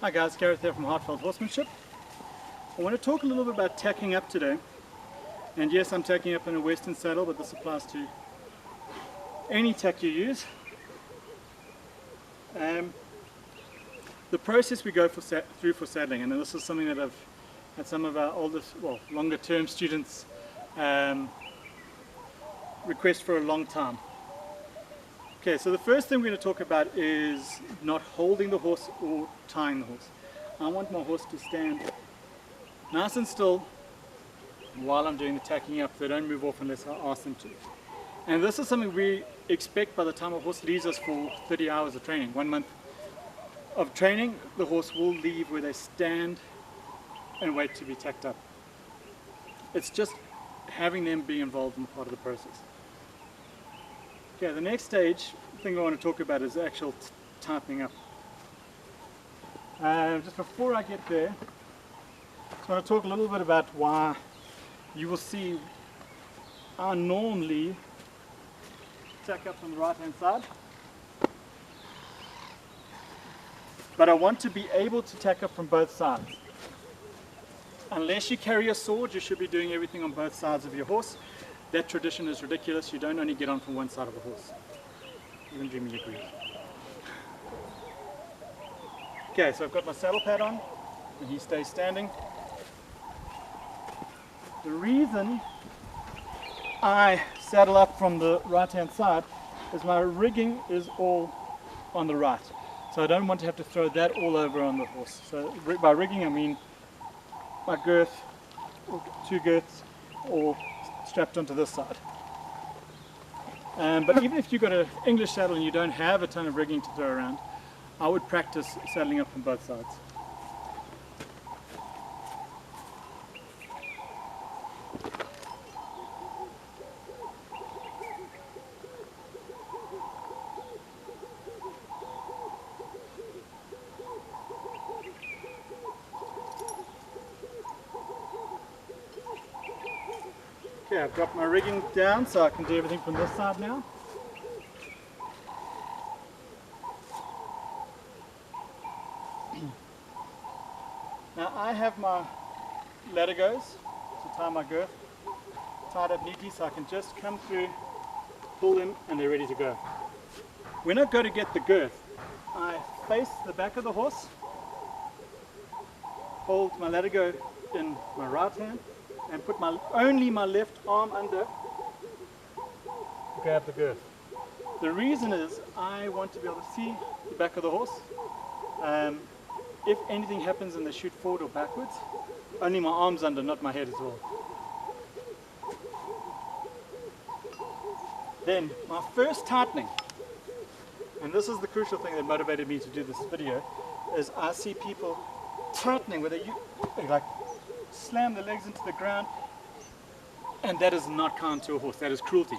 Hi guys, Gareth here from Horsemanship. I want to talk a little bit about tacking up today. And yes, I'm tacking up in a Western saddle, but this applies to any tack you use. The process we go through for saddling, and this is something that I've had some of our longer term students request for a long time. Okay, so the first thing we're going to talk about is not holding the horse or tying the horse. I want my horse to stand nice and still while I'm doing the tacking up. They don't move off unless I ask them to. And this is something we expect by the time a horse leaves us for 30 hours of training. 1 month of training, the horse will leave where they stand and wait to be tacked up. It's just having them be involved in part of the process. Okay, the next thing I want to talk about is the actual tightening up. Just before I get there, I just want to talk a little bit about why you will see I normally tack up on the right hand side, but I want to be able to tack up from both sides. Unless you carry a sword, you should be doing everything on both sides of your horse. That tradition is ridiculous. You don't only get on from one side of a horse. Even Jimmy agrees. Okay, so I've got my saddle pad on and he stays standing. The reason I saddle up from the right hand side is my rigging is all on the right. So I don't want to have to throw that all over on the horse. So by rigging I mean my girth, or 2 girths, or strapped onto this side. But even if you've got an English saddle and you don't have a ton of rigging to throw around, I would practice saddling up from both sides. Okay, I've got my rigging down so I can do everything from this side now. Now I have my ladder goes to tie my girth tied up neatly so I can just come through, pull them, and they're ready to go. When I go to get the girth, I face the back of the horse, hold my ladder go in my right hand, and put only my left arm under to grab the girth. The reason is I want to be able to see the back of the horse. If anything happens and they shoot forward or backwards, only my arm's under, not my head as well. Then my first tightening, and this is the crucial thing that motivated me to do this video, is I see people tightening where they like slam the legs into the ground, and that is not kind to a horse. That is cruelty.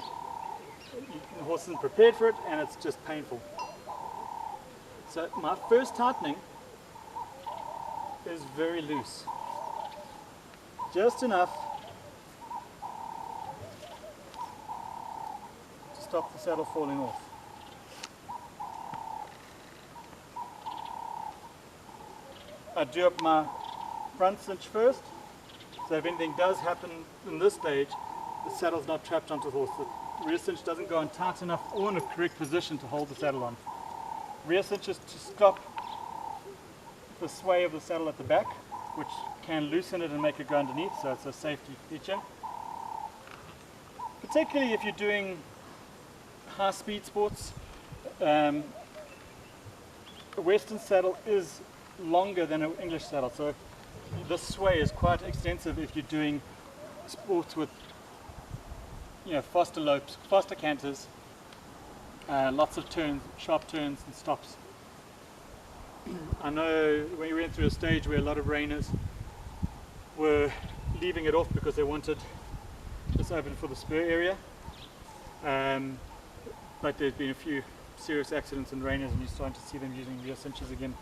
The horse isn't prepared for it and it's just painful. So my first tightening is very loose, just enough to stop the saddle falling off. I do up my front cinch first, so if anything does happen in this stage, the saddle's not trapped onto the horse. The rear cinch doesn't go on tight enough or in a correct position to hold the saddle on. Rear cinch is to stop the sway of the saddle at the back, which can loosen it and make it go underneath, so it's a safety feature. Particularly if you're doing high speed sports, a Western saddle is longer than an English saddle, so this sway is quite extensive if you're doing sports with faster lopes, faster canters, lots of turns, sharp turns and stops. I know when we went through a stage where a lot of reiners were leaving it off because they wanted this open for the spur area, but there's been a few serious accidents in reiners and you're starting to see them using rear cinches again.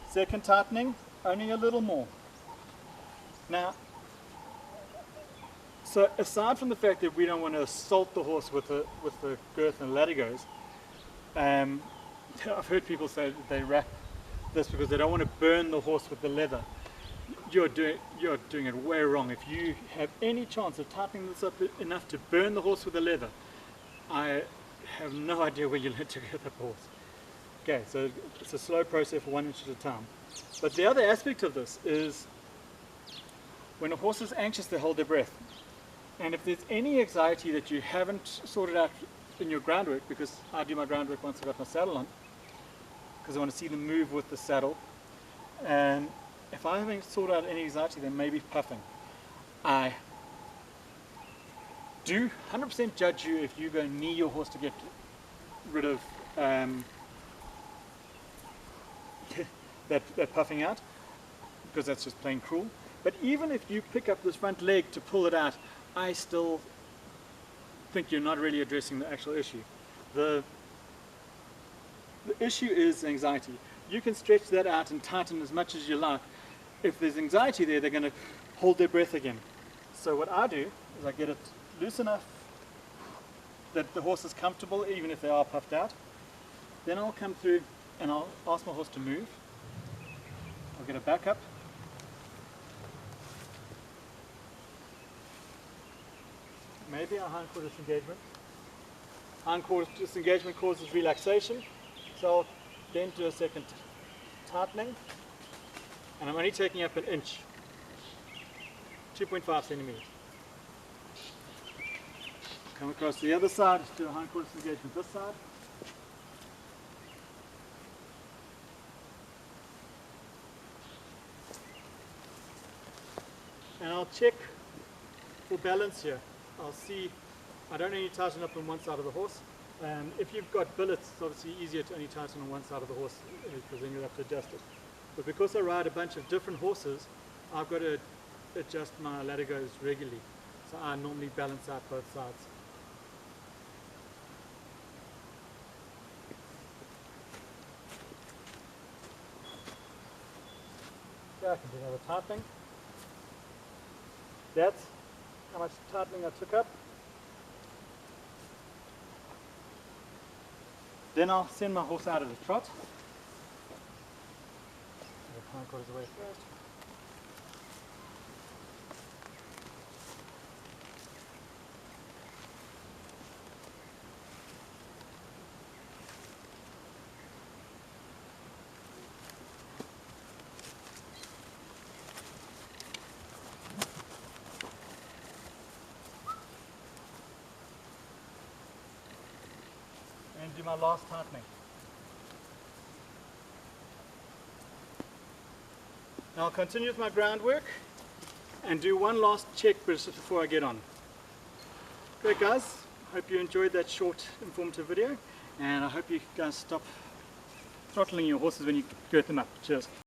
Second tightening, only a little more. Now, so aside from the fact that we don't want to assault the horse with the girth and ladder goes, I've heard people say that they wrap this because they don't want to burn the horse with the leather. You're doing it way wrong. If you have any chance of tightening this up enough to burn the horse with the leather, I have no idea where you learned to get the horse. Okay, so it's a slow process for 1 inch at a time. But the other aspect of this is when a horse is anxious, they hold their breath. And if there's any anxiety that you haven't sorted out in your groundwork, because I do my groundwork once I've got my saddle on, because I want to see them move with the saddle, and if I haven't sorted out any anxiety, then maybe puffing. I do 100% judge you if you go knee your horse to get rid of that puffing out, because that's just plain cruel. But even if you pick up this front leg to pull it out, I still think you're not really addressing the actual issue. The issue is anxiety. You can stretch that out and tighten as much as you like. If there's anxiety there, they're going to hold their breath again. So what I do is I get it loose enough that the horse is comfortable even if they are puffed out. Then I'll come through and I'll ask my horse to move. I'll get it back up. Maybe a hindquarter disengagement. Hindquarter disengagement causes relaxation. So I'll then do a second tightening. And I'm only taking up 1 inch, 2.5 centimeters. Come across the other side, do a hindquarter disengagement this side. And I'll check for balance here. I'll see, I don't only tighten up on one side of the horse. If you've got billets, it's obviously easier to only tighten on one side of the horse because then you'll have to adjust it. But because I ride a bunch of different horses, I've got to adjust my latigos regularly. So I normally balance out both sides. Okay, I can do another tightening. That's how much tightening I took up. Then I'll send my horse out at a trot. The hindquarters away first. And do my last tightening. Now I'll continue with my groundwork and do one last check before I get on. Okay guys, hope you enjoyed that short informative video, and I hope you guys stop throttling your horses when you girth them up. Cheers.